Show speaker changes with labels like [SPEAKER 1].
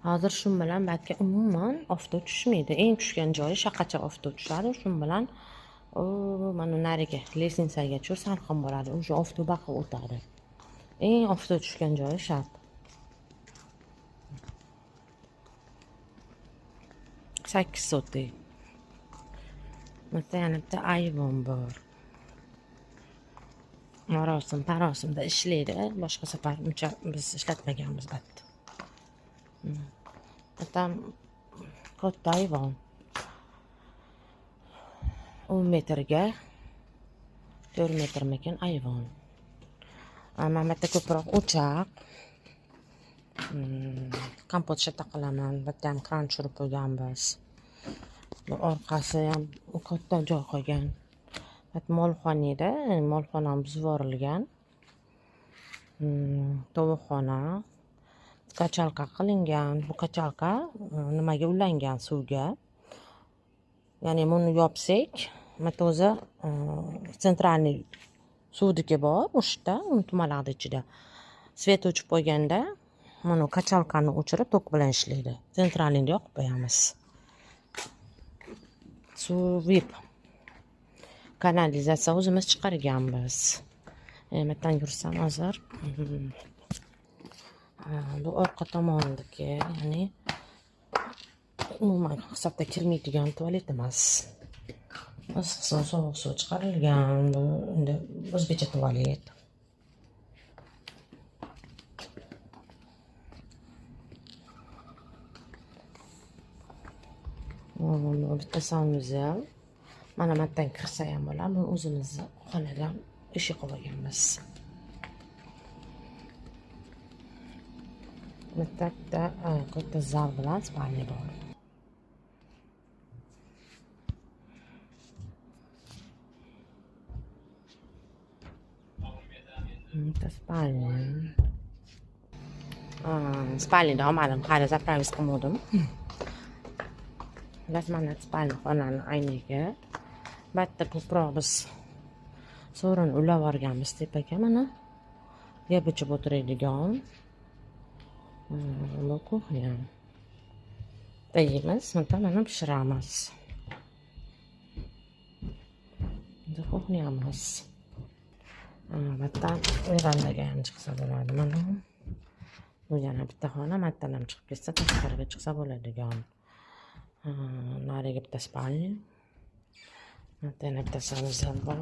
[SPEAKER 1] Hozir shu bilan batga umuman oftob tushmaydi. Eng tushgan joyi shaqacha oftob tushadi. Shu bilan mana nariga lestnitsagacha salqin bo'ladi. O'sha oftob baqib o'tadi. Eng oftob tushgan joyi shart. 8 sotik. Mana yana bitta ayvon bor. Marosimda ishlaydi. Boshqa safar uncha biz ishlatmaganmiz batni. Tam katta ayvon. 10 metrga 4 metrmikan ayvon. Mana bitta ko'proq o'choq. Kompot shata qilaman. Bitta ham kran tushirib qo'yganmiz. Bu orqasi ham katta joy qolgan. Molxona edi. Molxona ham buzib yuborilgan. Tovuqxona. Kachalka qilingan. Bu kachalka nimaga ulangan suvga. Ya'ni buni yopsak, mana o'zi sentralniy suvdiki bor, o'shda tumalaqdi ichida. Svet o'chib qo'yganda, mana kachalkani o'chirib tok bilan ishlaydi. Sentralniyni yoqib qo'yamiz. Suv VIP. Kanalizatsiya o'zimiz chiqarganmiz. Yerdan yursam hozir. Bu orqa tomondagi, ya'ni umuman hisobda kirmaydigan tualet emas. Issiq suv, sovuq suv chiqarilgan. Bu endi o'zbekcha tualet. Bu bitta sanuzel. Mana bundan kirsa ham bo'ladi. Buni o'zimizni xonadan eshik qilib olganmiz. Bitta katta zal bilan spalni bor. Bitta spalni. Spalnida olmadim, qari zapravis qilmadim. Mana spalni xonani ayniga. Bitta ko'proq biz sovrin ulab yuborganmiz tepaga mana. Yeb ichib o'tiradigan. Bu kuxnya. Yeymiz, mana pishiramiz. Bu kuxnyamiz. Bitta verandaga ham chiqsa bo'ladi mana. Bu yana bitta xona, matdan ham chiqib ketsa, tashqariga chiqsa bo'ladigan. Nariga bitta spalni. Yana bitta sanuzel bor.